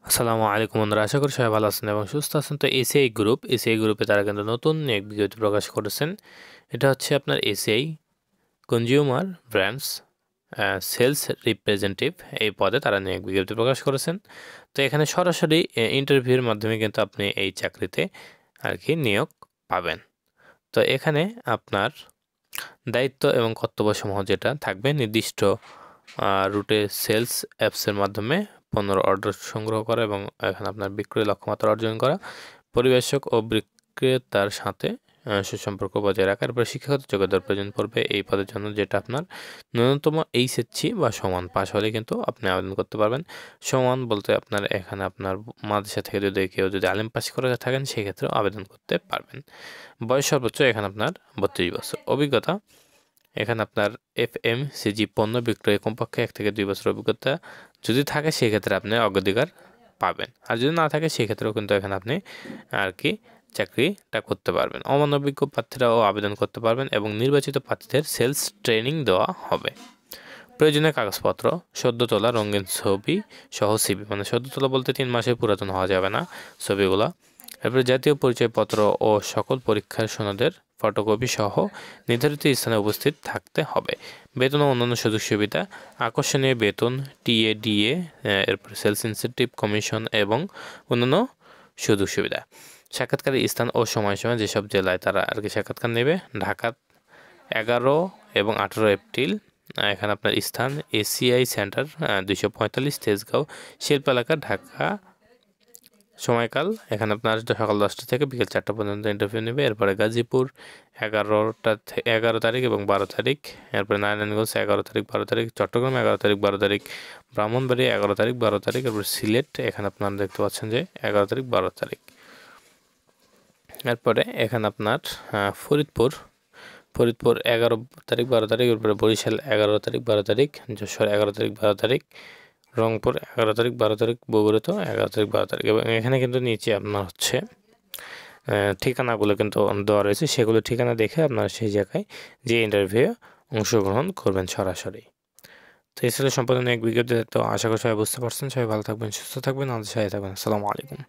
আসসালামু আলাইকুম বন্ধুরা, আশা করি সবাই ভালো আছেন এবং সুস্থ আছেন। তো এসিআই গ্রুপে তারা কিন্তু নতুন এক বিজ্ঞপ্তি প্রকাশ করেছেন। এটা হচ্ছে আপনার ACI consumer brands sales representative এই পদে তারা নিয়োগ বিজ্ঞপ্তি প্রকাশ করেছেন। তো এখানে সরাসরি ইন্টারভিউর মাধ্যমে কিন্তু আপনি এই চাকরিতে আর কি নিয়োগ পাবেন। তো এখানে আপনার দায়িত্ব এবং কর্তব্যসমূহ যেটা থাকবে, নির্দিষ্ট রুটে সেলস অ্যাপসের মাধ্যমে পণ্যের অর্ডার সংগ্রহ করা এবং এখানে আপনার বিক্রয় লক্ষ্যমাত্রা অর্জন করা, পরিবেশক ও বিক্রেতার সাথে সুসম্পর্ক বজায় রাখা। এরপরে শিক্ষাগত যোগ্যতার প্রয়োজন পড়বে এই পদের জন্য, যেটা আপনার ন্যূনতম এইচএসসি বা সমান পাশ হলে কিন্তু আপনি আবেদন করতে পারবেন। সমান বলতে আপনার এখানে আপনার মাদ্রাসা থেকে কেউ যদি আলিম পাশ করে থাকেন সেক্ষেত্রেও আবেদন করতে পারবেন। বয়স সর্বোচ্চ এখানে আপনার 32 বছর। অভিজ্ঞতা এখানে আপনার এফএমসিজি পণ্য বিক্রয়ে কমপক্ষে 1 থেকে 2 বছর অভিজ্ঞতা যদি থাকে সেক্ষেত্রে আপনি অগ্রাধিকার পাবেন, আর যদি না থাকে সেক্ষেত্রেও কিন্তু এখানে আপনি আর কি চাকরিটা করতে পারবেন। অমানবিক প্রার্থীরাও আবেদন করতে পারবেন এবং নির্বাচিত প্রার্থীদের সেলস ট্রেনিং দেওয়া হবে। প্রয়োজনীয় কাগজপত্র: সদ্য তোলা রঙিন ছবি সহ সিভি, মানে সদ্য তোলা বলতে 3 মাসের পুরাতন হওয়া যাবে না ছবিগুলা। এরপরে জাতীয় পরিচয়পত্র ও সকল পরীক্ষার সনদের ফটোকপি সহ নির্ধারিত স্থানে উপস্থিত থাকতে হবে। বেতন ও অন্যান্য সুযোগ সুবিধা: আকর্ষণীয় বেতন, টিএডিএ, এরপর সেলস ইনসেন্টিভ, কমিশন এবং অন্যান্য সুযোগ সুবিধা। সাক্ষাৎকারের স্থান ও সময়সীমা: যেসব জেলায় তারা আর কি সাক্ষাৎকার নেবে: ঢাকা 11 এবং 18 এপ্রিল। এখানে আপনার স্থান এসিআই সেন্টার 245 তেজগাঁও শিল্প এলাকা, ঢাকা। সময়কাল এখানে আপনার সকাল 10টা থেকে বিকেল 4টা পর্যন্ত ইন্টারভিউ নেবে। এরপরে গাজীপুর 11 তারিখ এবং 12 তারিখ। এরপরে নারায়ণগঞ্জ 11 তারিখ 12 তারিখ, চট্টগ্রাম 11 তারিখ 12 তারিখ, ব্রাহ্মণবাড়িয়া 11 তারিখ 12 তারিখ, এরপর সিলেট এখানে আপনারা দেখতে পাচ্ছেন যে 11 তারিখ 12 তারিখ। এরপরে এখানে আপনার ফরিদপুর 11 তারিখ 12 তারিখ, এরপরে বরিশাল 11 তারিখ 12 তারিখ, যশোর 11 তারিখ 12 তারিখ, রংপুর 11 তারিখ 12 তারিখ, বগুড়া তো 11 তারিখ 12 তারিখ। এবং এখানে কিন্তু নিচে আপনার হচ্ছে ঠিকানাগুলো কিন্তু দেওয়া রয়েছে, সেগুলো ঠিকানা দেখে আপনারা সেই জায়গায় যে ইন্টারভিউ অংশগ্রহণ করবেন সরাসরি। তো এই ছিল সম্পূর্ণ এক বিজ্ঞপ্তি। তো আশা করি সবাই বুঝতে পারছেন। সবাই ভালো থাকবেন, সুস্থ থাকবেন, আমাদের সাথে থাকবেন। আসসালামু আলাইকুম।